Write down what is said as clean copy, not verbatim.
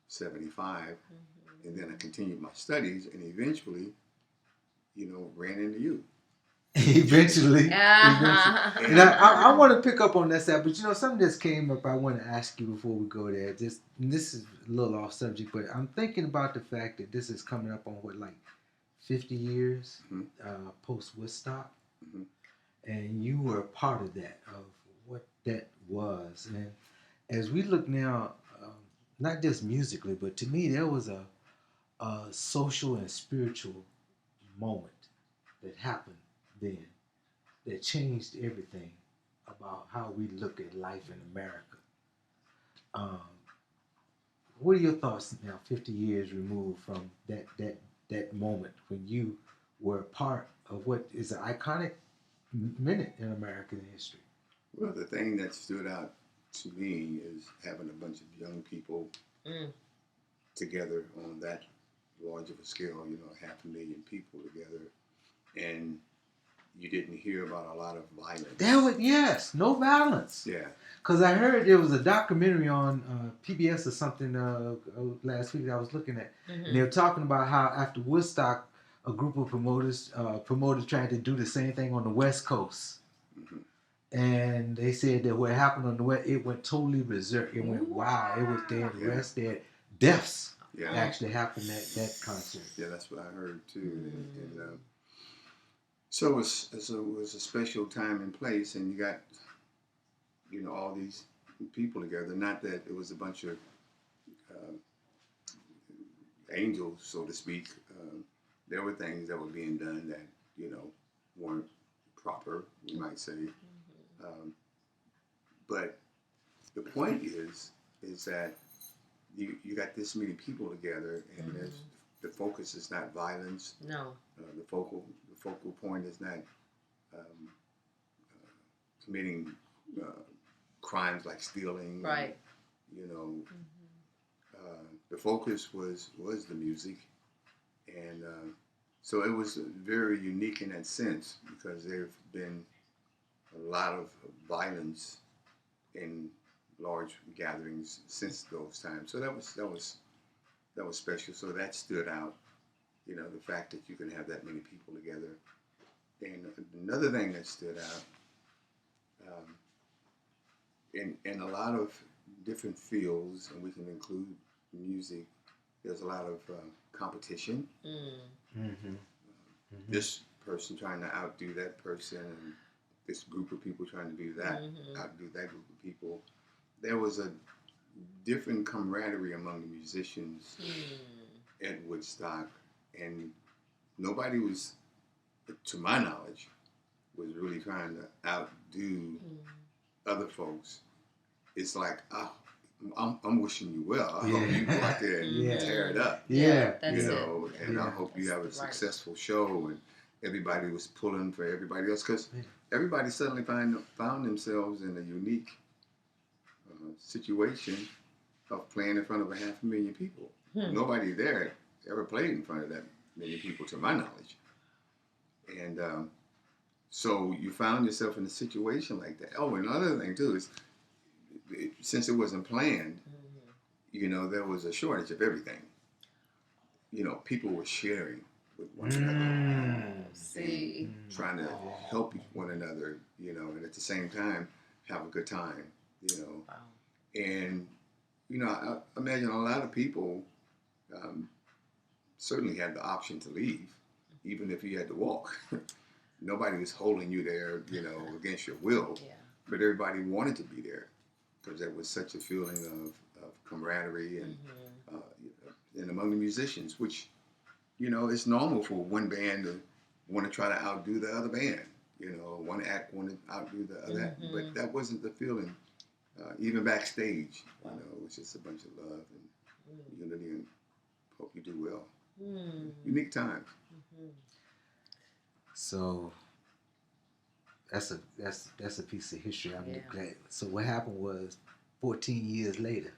'75, and then I continued my studies, and eventually, ran into you. Eventually. Uh-huh. And I want to pick up on that side, but something just came up I want to ask you before we go there. This is a little off subject, but I'm thinking about the fact that this is coming up on like 50 years post Woodstock, and you were a part of that, of what that was. And as we look now, not just musically, but to me, there was a social and spiritual moment that happened then that changed everything about how we look at life in America. Um, what are your thoughts now, 50 years removed from that moment when you were part of what is an iconic minute in American history? Well, the thing that stood out to me is having a bunch of young people together on that large of a scale, 500,000 people together, and you didn't hear about a lot of violence. Yes, no violence. Yeah. Because I heard there was a documentary on PBS or something last week that I was looking at, and they were talking about how after Woodstock, a group of promoters trying to do the same thing on the West Coast. And they said that what happened on the West, it went totally berserk. It went wild. It was dead arrests, dead deaths actually happened at that concert. Yeah, that's what I heard too. And so it was a special time and place, and you got all these people together. Not that it was a bunch of angels, so to speak. There were things that were being done that weren't proper, you might say. But the point is that you got this many people together, and the focus is not violence. No. The focal point is not committing crimes like stealing. Right. The focus was the music, and so it was very unique in that sense because there've been a lot of violence in large gatherings since those times. So that was special. So that stood out. The fact that you can have that many people together. And another thing that stood out, in a lot of different fields, and we can include music, there's a lot of competition. This person trying to outdo that person, and this group of people trying to do that, outdo that group of people. There was a different camaraderie among the musicians at Woodstock, and nobody was, to my knowledge, was really trying to outdo other folks. It's like, I'm wishing you well. I hope you go out there and tear it up. Yeah. And I hope you have a successful show. And everybody was pulling for everybody else because everybody suddenly found themselves in a unique situation of playing in front of 500,000 people. Nobody there ever played in front of that many people, to my knowledge. And so you found yourself in a situation like that. Oh, and another thing too is, since it wasn't planned, there was a shortage of everything. People were sharing with one another, and trying to help one another, and at the same time have a good time, Wow. And I imagine a lot of people certainly had the option to leave, even if you had to walk. Nobody was holding you there, against your will. Yeah. But everybody wanted to be there because there was such a feeling of camaraderie and among the musicians, which, it's normal for one band to want to try to outdo the other band. One act wanted to outdo the other act, but that wasn't the feeling. Even backstage, it was just a bunch of love and unity, and hope you do well. Unique times. So that's a piece of history. I'm glad. So what happened was 14 years later,